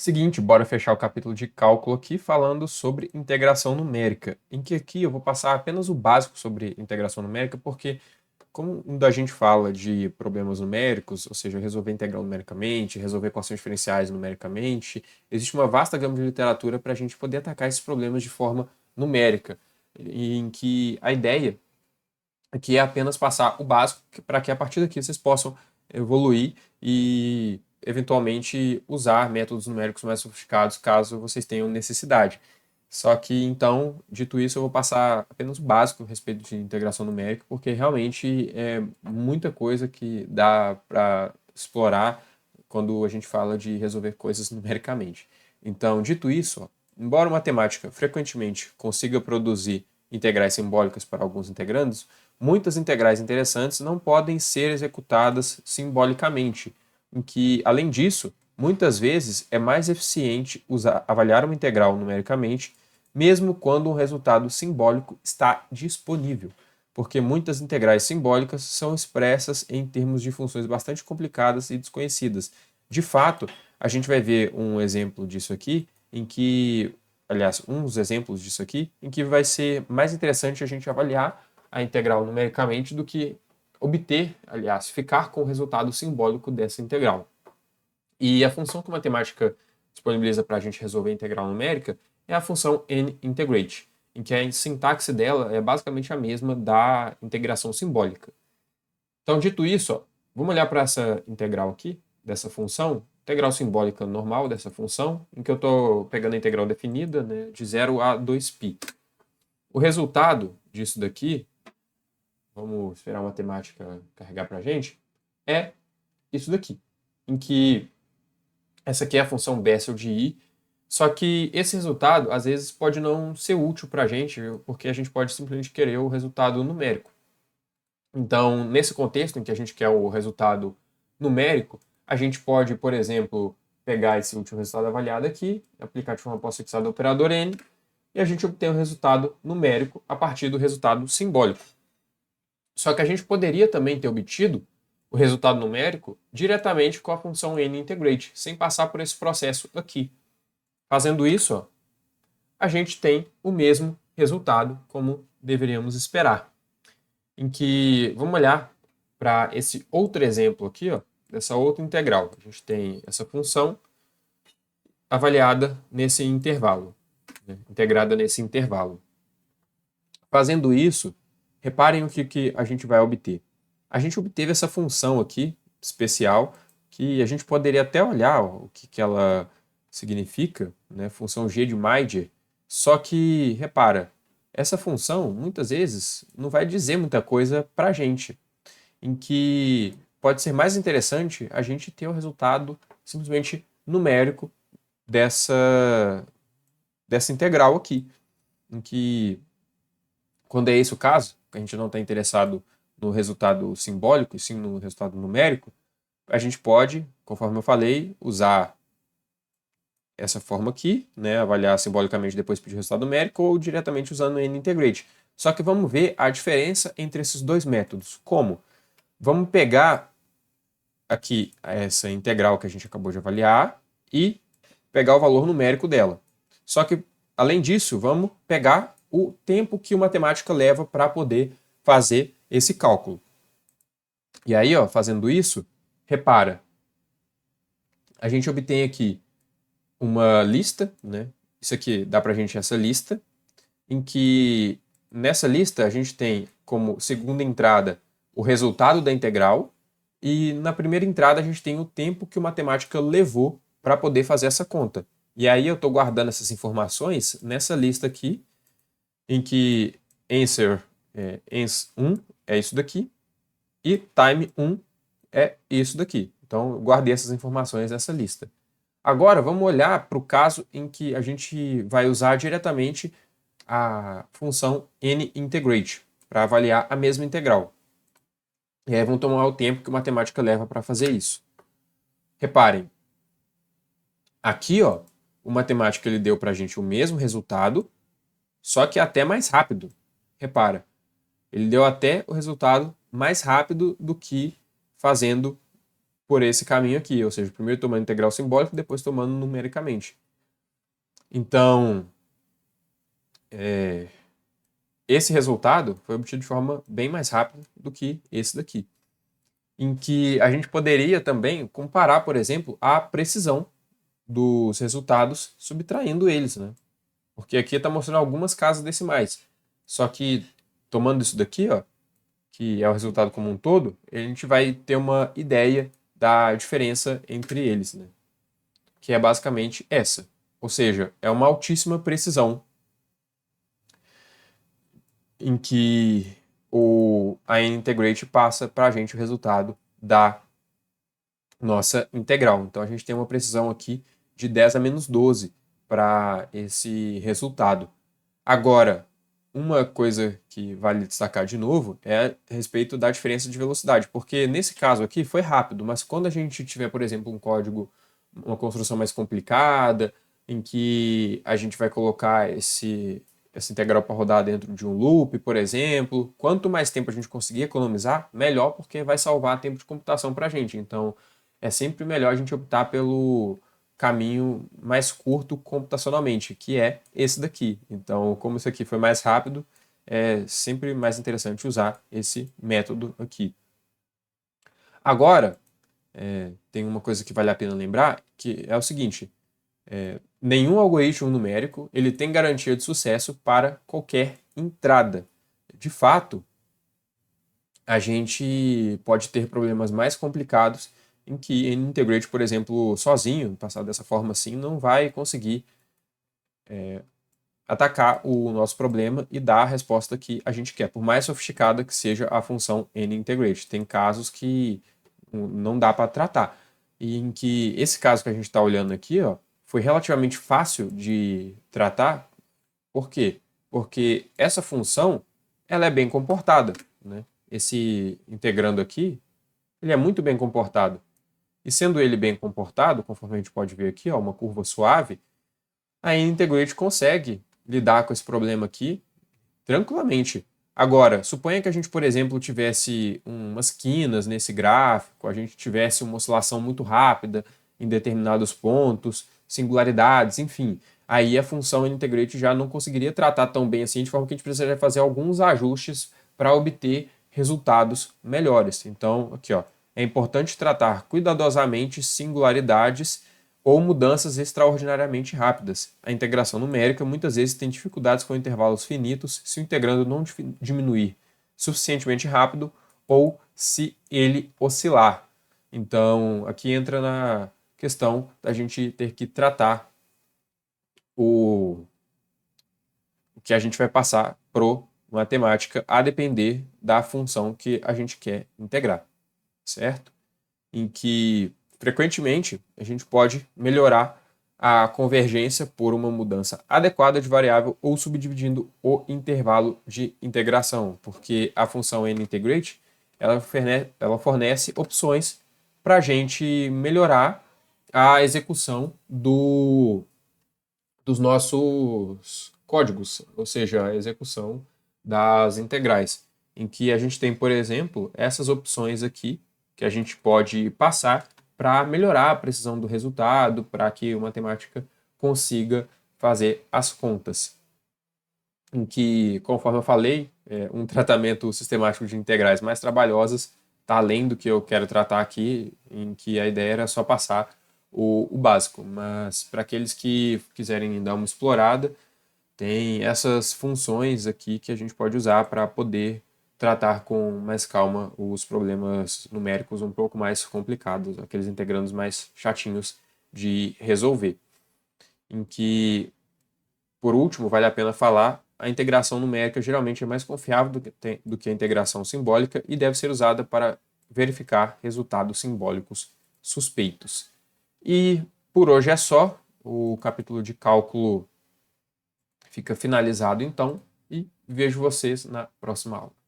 Seguinte, bora fechar o capítulo de cálculo aqui falando sobre integração numérica, em que aqui eu vou passar apenas o básico sobre integração numérica, porque quando a gente fala de problemas numéricos, ou seja, resolver integral numericamente, resolver equações diferenciais numericamente, existe uma vasta gama de literatura para a gente poder atacar esses problemas de forma numérica, em que a ideia aqui é apenas passar o básico para que a partir daqui vocês possam evoluir e eventualmente usar métodos numéricos mais sofisticados caso vocês tenham necessidade. Só que então, dito isso, eu vou passar apenas o básico a respeito de integração numérica, porque realmente é muita coisa que dá para explorar quando a gente fala de resolver coisas numericamente. Então, dito isso, ó, embora a matemática frequentemente consiga produzir integrais simbólicas para alguns integrandos, muitas integrais interessantes não podem ser executadas simbolicamente, em que, além disso, muitas vezes é mais eficiente avaliar uma integral numericamente, mesmo quando um resultado simbólico está disponível, porque muitas integrais simbólicas são expressas em termos de funções bastante complicadas e desconhecidas. De fato, a gente vai ver um exemplo disso aqui, em que, aliás, uns exemplos disso aqui, em que vai ser mais interessante a gente avaliar a integral numericamente do que obter, aliás, ficar com o resultado simbólico dessa integral. E a função que a matemática disponibiliza para a gente resolver a integral numérica é a função n-integrate, em que a sintaxe dela é basicamente a mesma da integração simbólica. Então, dito isso, ó, vamos olhar para essa integral aqui, dessa função, integral simbólica normal dessa função, em que eu estou pegando a integral definida, né, de 0 a 2π. O resultado disso daqui, vamos esperar a matemática carregar para a gente, é isso daqui, em que essa aqui é a função Bessel de I, só que esse resultado, às vezes, pode não ser útil para a gente, porque a gente pode simplesmente querer o resultado numérico. Então, nesse contexto em que a gente quer o resultado numérico, a gente pode, por exemplo, pegar esse último resultado avaliado aqui, aplicar de forma pós-fixada o operador n, e a gente obter um resultado numérico a partir do resultado simbólico. Só que a gente poderia também ter obtido o resultado numérico diretamente com a função n-integrate, sem passar por esse processo aqui. Fazendo isso, ó, a gente tem o mesmo resultado como deveríamos esperar. Em que, vamos olhar para esse outro exemplo aqui, ó, dessa outra integral. A gente tem essa função avaliada nesse intervalo, né, integrada nesse intervalo. Fazendo isso, reparem o que a gente vai obter. A gente obteve essa função aqui, especial, que a gente poderia até olhar o que ela significa, né? Função g de Meijer, só que, repara, essa função, muitas vezes, não vai dizer muita coisa para a gente, em que pode ser mais interessante a gente ter o resultado simplesmente numérico dessa integral aqui, em que quando é esse o caso, que a gente não está interessado no resultado simbólico, e sim no resultado numérico, a gente pode, conforme eu falei, usar essa forma aqui, né, avaliar simbolicamente depois pedir o resultado numérico, ou diretamente usando o n-integrate. Só que vamos ver a diferença entre esses dois métodos. Como? Vamos pegar aqui essa integral que a gente acabou de avaliar e pegar o valor numérico dela. Só que, além disso, vamos pegar o tempo que o matemática leva para poder fazer esse cálculo. E aí, ó, fazendo isso, repara, a gente obtém aqui uma lista, né? Isso aqui dá para a gente essa lista, em que nessa lista a gente tem como segunda entrada o resultado da integral, e na primeira entrada a gente tem o tempo que o matemática levou para poder fazer essa conta. E aí eu estou guardando essas informações nessa lista aqui, em que answer ans 1 é isso daqui e time 1 é isso daqui. Então eu guardei essas informações nessa lista. Agora vamos olhar para o caso em que a gente vai usar diretamente a função n-integrate para avaliar a mesma integral. E aí vamos tomar o tempo que a matemática leva para fazer isso. Reparem, aqui ó, o matemático ele deu para a gente o mesmo resultado, só que até mais rápido. Repara, ele deu até o resultado mais rápido do que fazendo por esse caminho aqui, ou seja, primeiro tomando integral simbólica e depois tomando numericamente. Então, esse resultado foi obtido de forma bem mais rápida do que esse daqui, em que a gente poderia também comparar, por exemplo, a precisão dos resultados subtraindo eles, né? Porque aqui está mostrando algumas casas decimais. Só que tomando isso daqui, ó, que é o resultado como um todo, a gente vai ter uma ideia da diferença entre eles, né? Que é basicamente essa. Ou seja, é uma altíssima precisão em que a integrate passa para a gente o resultado da nossa integral. Então a gente tem uma precisão aqui de 10 a menos 12 para esse resultado. Agora, uma coisa que vale destacar de novo é a respeito da diferença de velocidade, porque nesse caso aqui foi rápido, mas quando a gente tiver, por exemplo, um código, uma construção mais complicada, em que a gente vai colocar essa integral para rodar dentro de um loop, por exemplo, quanto mais tempo a gente conseguir economizar, melhor, porque vai salvar tempo de computação para a gente. Então, é sempre melhor a gente optar pelo caminho mais curto computacionalmente, que é esse daqui. Então, como isso aqui foi mais rápido, é sempre mais interessante usar esse método aqui. Agora, tem uma coisa que vale a pena lembrar, que é o seguinte, nenhum algoritmo numérico ele tem garantia de sucesso para qualquer entrada. De fato, a gente pode ter problemas mais complicados em que N-Integrate, por exemplo, sozinho, passado dessa forma assim, não vai conseguir atacar o nosso problema e dar a resposta que a gente quer, por mais sofisticada que seja a função N-Integrate. Tem casos que não dá para tratar. E em que esse caso que a gente está olhando aqui, ó, foi relativamente fácil de tratar. Por quê? Porque essa função ela é bem comportada, né? Esse integrando aqui, ele é muito bem comportado. E sendo ele bem comportado, conforme a gente pode ver aqui, ó, uma curva suave, a Integrate consegue lidar com esse problema aqui tranquilamente. Agora, suponha que a gente, por exemplo, tivesse umas quinas nesse gráfico, a gente tivesse uma oscilação muito rápida em determinados pontos, singularidades, enfim. Aí a função Integrate já não conseguiria tratar tão bem assim, de forma que a gente precisaria fazer alguns ajustes para obter resultados melhores. Então, aqui, ó, é importante tratar cuidadosamente singularidades ou mudanças extraordinariamente rápidas. A integração numérica muitas vezes tem dificuldades com intervalos finitos se o integrando não diminuir suficientemente rápido ou se ele oscilar. Então, aqui entra na questão da gente ter que tratar o que a gente vai passar pro matemática a depender da função que a gente quer integrar, certo? Em que frequentemente a gente pode melhorar a convergência por uma mudança adequada de variável ou subdividindo o intervalo de integração, porque a função N-integrate ela fornece opções para a gente melhorar a execução dos nossos códigos, ou seja, a execução das integrais, em que a gente tem, por exemplo, essas opções aqui que a gente pode passar para melhorar a precisão do resultado, para que o matemática consiga fazer as contas. Em que, conforme eu falei, um tratamento sistemático de integrais mais trabalhosas está além do que eu quero tratar aqui, em que a ideia era só passar o básico. Mas para aqueles que quiserem dar uma explorada, tem essas funções aqui que a gente pode usar para poder tratar com mais calma os problemas numéricos um pouco mais complicados, aqueles integrandos mais chatinhos de resolver. Em que, por último, vale a pena falar, a integração numérica geralmente é mais confiável do que a integração simbólica e deve ser usada para verificar resultados simbólicos suspeitos. E por hoje é só. O capítulo de cálculo fica finalizado então e vejo vocês na próxima aula.